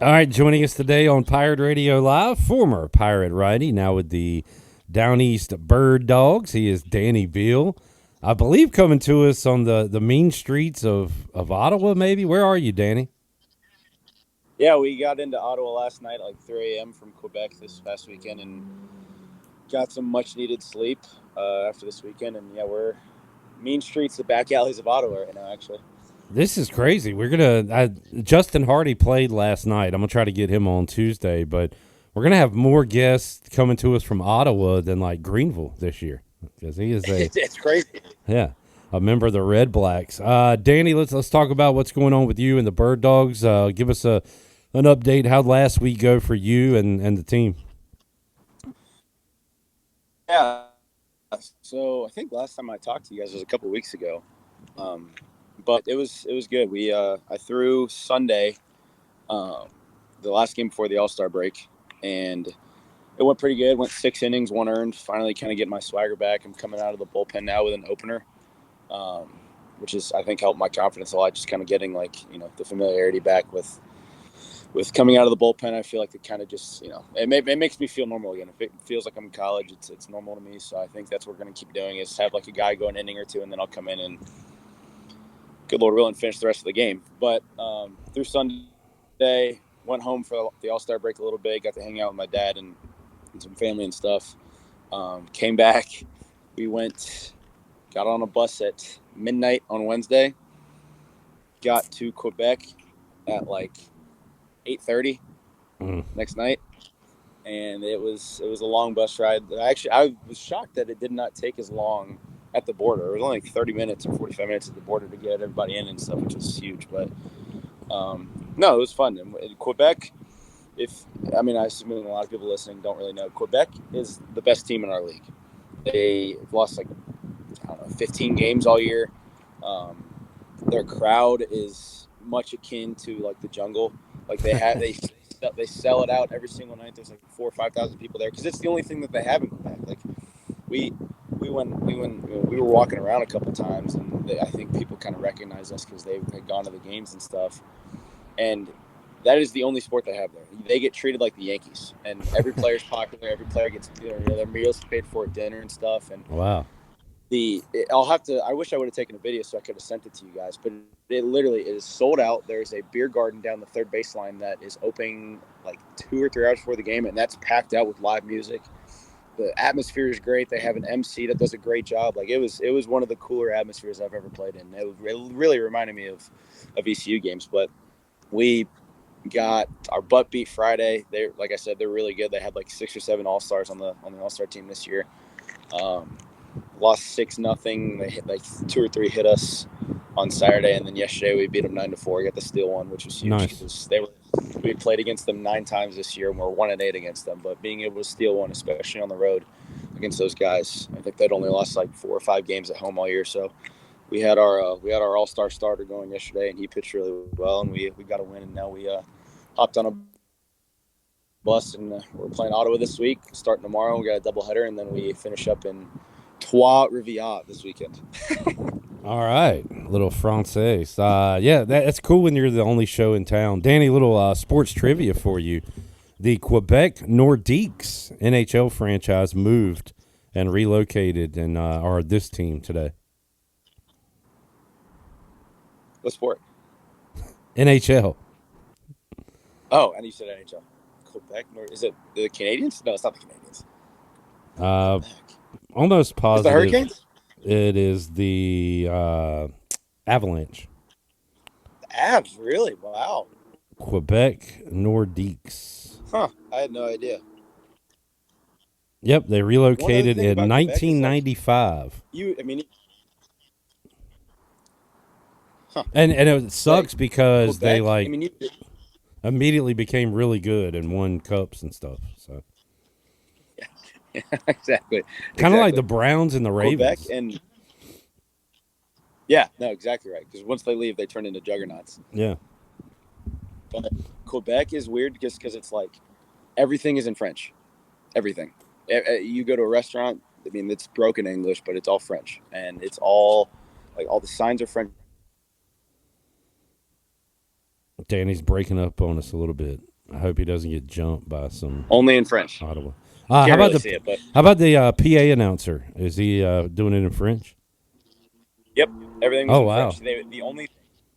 All right, joining us today on Pirate Radio Live, former Pirate righty, now with the Down East Bird Dogs. He is Danny Beal. I believe coming to us on the mean streets of Ottawa, maybe. Where are you, Danny? Yeah, we got into Ottawa last night, like 3 a.m. from Quebec this past weekend, and got some much needed sleep after this weekend. And yeah, we're mean streets, the back alleys of Ottawa right now, actually. This is crazy. Justin Hardy played last night. I'm gonna try to get him on Tuesday, but we're gonna have more guests coming to us from Ottawa than like Greenville this year because he is It's crazy. yeah, a member of the Red Blacks. Danny, let's talk about what's going on with you and the Bird Dogs. Give us an update. How'd last week go for you and the team? Yeah. So I think last time I talked to you guys was a couple of weeks ago, um, but it was good. I threw Sunday, um, the last game before the All-Star break, and it went pretty good. Went 6 innings, 1 earned. Finally, kind of getting my swagger back. I'm coming out of the bullpen now with an opener, um, which is I think helped my confidence a lot. Just kind of getting the familiarity back with coming out of the bullpen. I feel like it kind of just it makes me feel normal again. If it feels like I'm in college, it's normal to me. So I think that's what we're gonna keep doing is have like a guy go an inning or two, and then I'll come in and good Lord willing finish the rest of the game. But through Sunday, went home for the All-Star break a little bit. Got to hang out with my dad and some family and stuff. Came back. We got on a bus at midnight on Wednesday. Got to Quebec at like 8:30 Mm. next night, and it was a long bus ride. I was shocked that it did not take as long at the border. It was only like 30 minutes or 45 minutes at the border to get everybody in and stuff, which was huge. But no, it was fun. In Quebec, I assume a lot of people listening don't really know, Quebec is the best team in our league. They've lost like I don't know 15 games all year. Um, their crowd is much akin to like the jungle. Like they sell it out every single night. There's like 4 or 5 thousand people there because it's the only thing that they have in Quebec. Like we we were walking around a couple times, and I think people kind of recognize us because they had gone to the games and stuff. And that is the only sport they have there. They get treated like the Yankees, and every player's popular. Every player gets their meals paid for at dinner and stuff. And Wow. I'll have to. I wish I would have taken a video so I could have sent it to you guys. But it literally is sold out. There's a beer garden down the third baseline that is opening like 2 or 3 hours before the game, and that's packed out with live music. The atmosphere is great. They have an MC that does a great job. Like it was one of the cooler atmospheres I've ever played in. It really reminded me of ECU games. But we got our butt beat Friday. They, like I said, they're really good. They had like 6 or 7 All Stars on the All Star team this year. Um, Lost 6-0. They hit like 2 or 3 hit us on Saturday, and then yesterday we beat them 9-4. Got the steal one, which was huge Nice. because we played against them 9 times this year, and we're 1-8 against them. But being able to steal one, especially on the road against those guys, I think they'd only lost like 4 or 5 games at home all year. So we had our All Star starter going yesterday, and he pitched really well, and we got a win, and now we hopped on a bus, and we're playing Ottawa this week, starting tomorrow. We got a doubleheader, and then we finish up in Trois Rivières this weekend. All right, little Francais. Yeah, that's cool when you're the only show in town. Danny, little sports trivia for you. The Quebec Nordiques NHL franchise moved and relocated and are this team today. What sport? NHL. Oh, and you said NHL. Quebec? Is it the Canadians? No, it's not the Canadians. Uh, Quebec. Almost Is it the positive Hurricanes? it is the Avalanche. The Avs, really? Wow. Quebec Nordiques. Huh. I had no idea. Yep, they One other relocated thing in about Quebec is like 1995. I mean, huh. And it Like sucks because they Quebec, I like mean, immediately became really good and won cups and stuff. So yeah, exactly. kind of like Exactly. the Browns and the Quebec Ravens. and yeah, no, exactly right. Because once they leave, they turn into juggernauts. Yeah. But Quebec is weird because it's like everything is in French. Everything. You go to a restaurant. I mean, it's broken English, but it's all French, and it's all like all the signs are French. Danny's breaking up on us a little bit. I hope he doesn't get jumped by some Only in French. Ottawa. Can't How about really see the it, but how about the PA announcer? Is he doing it in French? yep, everything was Oh in wow, French.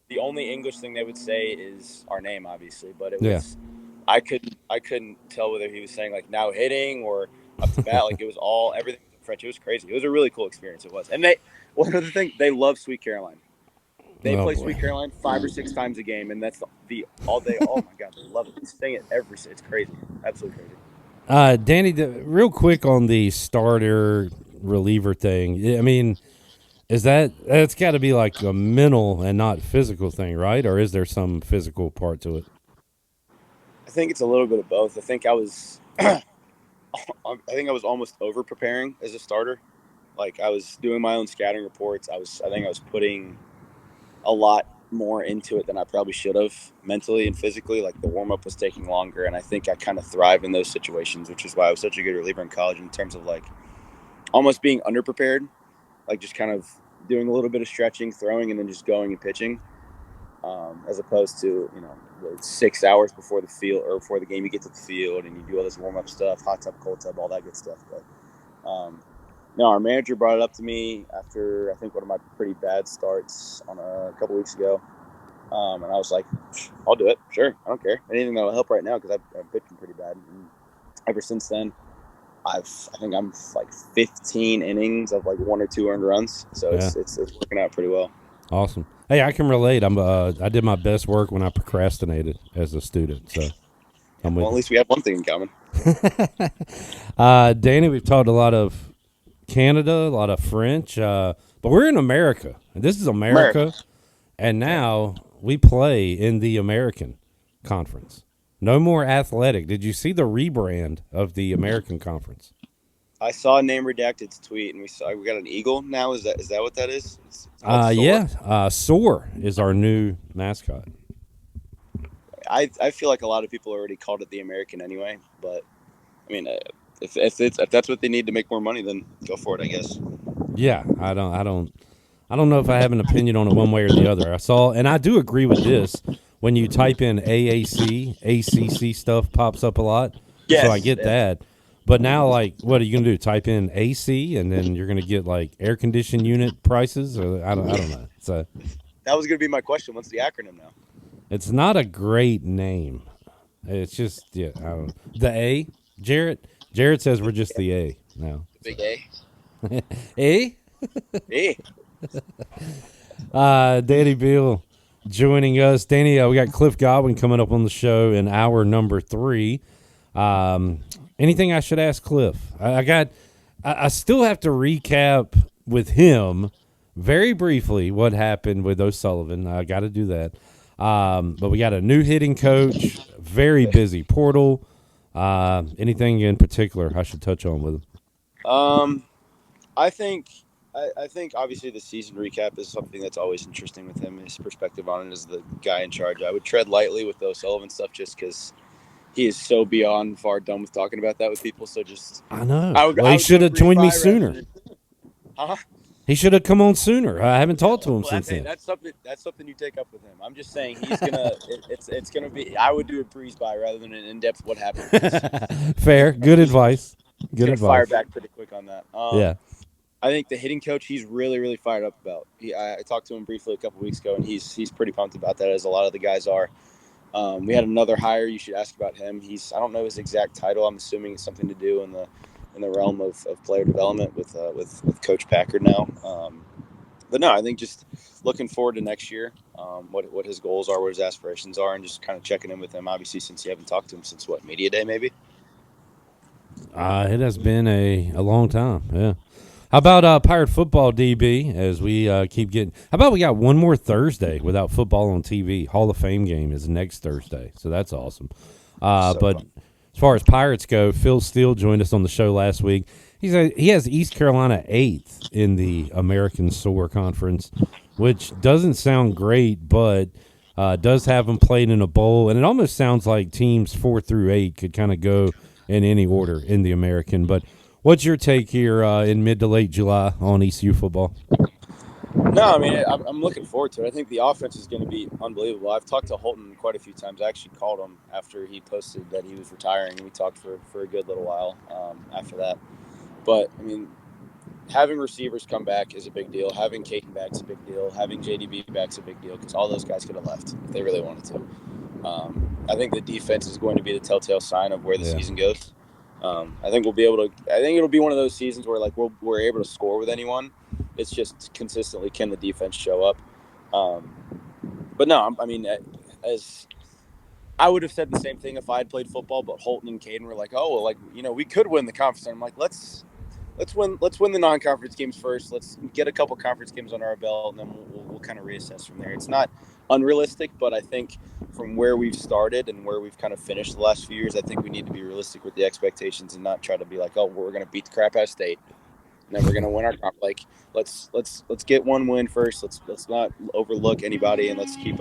The only English thing they would say is our name, obviously, but it yeah. was I couldn't tell whether he was saying like now hitting or up to bat. Like it was all everything was in French. It was crazy. It was a really cool experience. It was, and they one other thing they love Sweet Caroline. They Oh play boy. Sweet Caroline 5 or 6 times a game, and that's the all day. Oh my god, they love it. They sing it every. It's crazy, absolutely crazy. Danny, real quick on the starter reliever thing. I mean, is that's got to be like a mental and not physical thing, right? Or is there some physical part to it? I think it's a little bit of both. I think I was, I think I was almost over preparing as a starter. Like I was doing my own scouting reports. I think I was putting a lot more into it than I probably should have mentally and physically. Like the warm up was taking longer, and I think I kind of thrive in those situations, which is why I was such a good reliever in college in terms of like almost being underprepared, like just kind of doing a little bit of stretching, throwing, and then just going and pitching, as opposed to the 6 hours before the field or before the game you get to the field and you do all this warm up stuff, hot tub, cold tub, all that good stuff. But no, our manager brought it up to me after I think one of my pretty bad starts on a couple weeks ago, and I was like, "I'll do it, sure, I don't care, anything that'll help right now because I'm pitching pretty bad." And ever since then, I think I'm like 15 innings of like 1 or 2 earned runs, so Yeah. it's working out pretty well. Awesome. Hey, I can relate. I did my best work when I procrastinated as a student. So I'm Well, with at you. least we have one thing in common. Danny, we've talked a lot of Canada, a lot of French, but we're in America. And this is America, and now we play in the American Conference. No more athletic. Did you see the rebrand of the American Conference? I saw Name Redacted's tweet, and we got an eagle now. Is that what that is? It's called Soar. Yeah. Soar is our new mascot. I feel like a lot of people already called it the American anyway, but I mean, if that's what they need to make more money, then go for it, I guess. Yeah, I don't know if I have an opinion on it one way or the other. I saw, and I do agree with this. When you type in AAC, ACC stuff pops up a lot. Yes, So I get yes. that. But now, like, what are you going to do? Type in AC, and then you're going to get, like, air conditioned unit prices? Or I don't know. That was going to be my question. What's the acronym now? It's not a great name. It's just, yeah, I don't know. The A, Jarrett? Jarrett says we're just the A now. Big A. A? A. Danny Beal joining us. Danny, we got Cliff Godwin coming up on the show in hour number 3. Anything I should ask Cliff? I still have to recap with him very briefly what happened with O'Sullivan. I got to do that. But we got a new hitting coach, very busy portal. Anything in particular I should touch on with him? I think obviously the season recap is something that's always interesting with him. His perspective on it as the guy in charge. I would tread lightly with the O'Sullivan stuff just because he is so beyond far done with talking about that with people. So just I know. He should have joined me sooner. Huh? He should have come on sooner. I haven't talked to him since then. That's something you take up with him. I'm just saying he's gonna. It's gonna be. I would do a breeze by rather than an in depth what happened. Fair. Good advice. Good advice. Fire back pretty quick on that. Yeah. I think the hitting coach he's really, really fired up about. I talked to him briefly a couple weeks ago, and he's pretty pumped about that, as a lot of the guys are. We had another hire. You should ask about him. I don't know his exact title. I'm assuming it's something to do in the realm of player development with Coach Packard now. But no, I think just looking forward to next year, what his goals are, what his aspirations are, and just kind of checking in with him. Obviously, since you haven't talked to him since Media Day, maybe. It has been a long time. Yeah. How about Pirate football, DB, as we keep getting – how about we got one more Thursday without football on TV? Hall of Fame game is next Thursday, so that's awesome. But fun. As far as Pirates go, Phil Steele joined us on the show last week. He has East Carolina 8th in the American SOAR Conference, which doesn't sound great, but does have them played in a bowl. And it almost sounds like teams 4 through 8 could kind of go in any order in the American. But what's your take here in mid to late July on ECU football? No, I mean, I'm looking forward to it. I think the offense is going to be unbelievable. I've talked to Holton quite a few times. I actually called him after he posted that he was retiring, and we talked for a good little while after that. But, I mean, having receivers come back is a big deal. Having Caden back is a big deal. Having JDB back is a big deal because all those guys could have left if they really wanted to. I think the defense is going to be the telltale sign of where the season goes. I think we'll be able to. I think it'll be one of those seasons where like we're able to score with anyone. It's just consistently can the defense show up. But no, I mean, as I would have said the same thing if I had played football. But Holton and Caden were like, oh, well, like we could win the conference. And I'm like, let's win the non-conference games first. Let's get a couple conference games on our belt, and then we'll kind of reassess from there. It's not unrealistic, but I think from where we've started and where we've kind of finished the last few years, I think we need to be realistic with the expectations and not try to be like, oh, we're going to beat the crap out of State, and then we're going to win our conference. Like let's get one win first. Let's not overlook anybody, and let's keep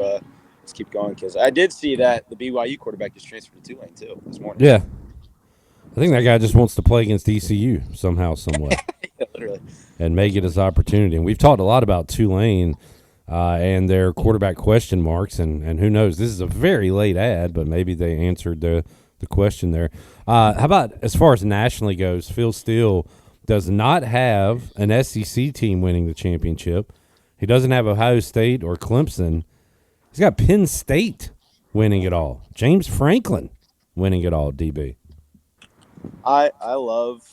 going. Because I did see that the BYU quarterback just transferred to Tulane too this morning. Yeah. I think that guy just wants to play against ECU somehow, some way. Yeah, literally. And make it his opportunity. And we've talked a lot about Tulane and their quarterback question marks. And who knows? This is a very late ad, but maybe they answered the question there. How about as far as nationally goes, Phil Steele does not have an SEC team winning the championship. He doesn't have Ohio State or Clemson. He's got Penn State winning it all. James Franklin winning it all, DB. I love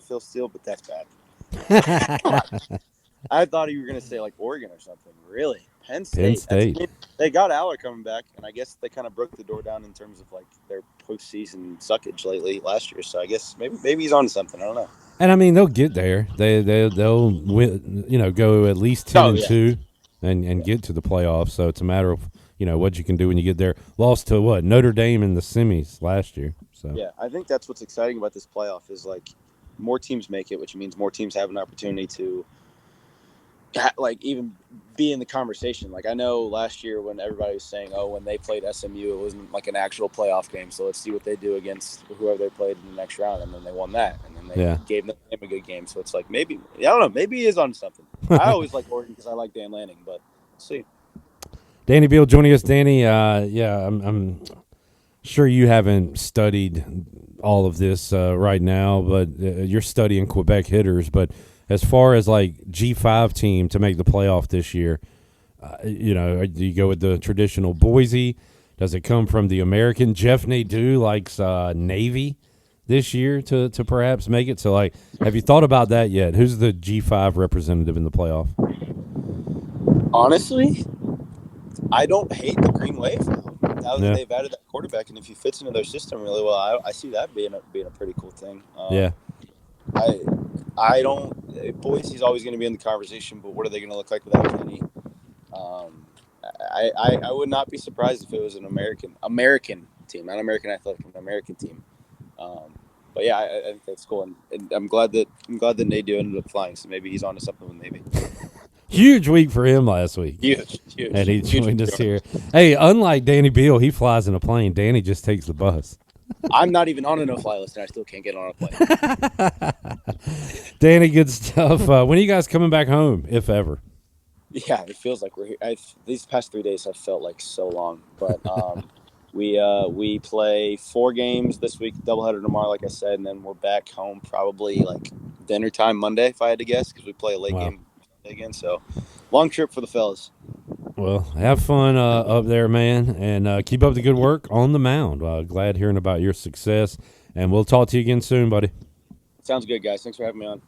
Phil Steele, but that's bad. I thought you were going to say like Oregon or something. Really? Penn State. They got Aller coming back, and I guess they kind of broke the door down in terms of like their postseason suckage last year. So I guess maybe he's on to something. I don't know. And I mean they'll get there. They'll win, go at least 10-2 and get to the playoffs. So it's a matter of what you can do when you get there. Lost to what? Notre Dame in the semis last year. So yeah, I think that's what's exciting about this playoff is like more teams make it, which means more teams have an opportunity to like even be in the conversation. Like I know last year when everybody was saying, oh, when they played SMU, it wasn't like an actual playoff game. So let's see what they do against whoever they played in the next round. And then they won that. And then they gave them a good game. So it's like maybe, I don't know, maybe he is on something. I always like Oregon because I like Dan Lanning, but we'll see. Danny Beal joining us. Danny, I'm sure you haven't studied all of this right now, but you're studying Quebec hitters. But as far as like G5 team to make the playoff this year, do you go with the traditional Boise? Does it come from the American? Jeff Nadeau likes Navy this year to perhaps make it. So, like, have you thought about that yet? Who's the G5 representative in the playoff? Honestly, I don't hate the Green Wave now that they've added that quarterback, and if he fits into their system really well, I see that being a pretty cool thing. I don't. Boise's always going to be in the conversation, but what are they going to look like without Kenny? I would not be surprised if it was an American team, not American Athletic, an American team. But yeah, I think that's cool, and I'm glad that Nadeau ended up flying. So maybe he's on to something with Navy. Huge week for him last week. Huge. And he joined us here. Hey, unlike Danny Beal, he flies in a plane. Danny just takes the bus. I'm not even on a no-fly list, and I still can't get on a plane. Danny, good stuff. When are you guys coming back home, if ever? Yeah, it feels like we're here. These past 3 days have felt like so long. But we play 4 games this week, doubleheader tomorrow, like I said, and then we're back home probably like dinner time Monday, if I had to guess, because we play a late game again. So long trip for the fellas. Well, have fun up there, man, and keep up the good work on the mound. Glad hearing about your success, and we'll talk to you again soon, buddy. Sounds good, guys. Thanks for having me on.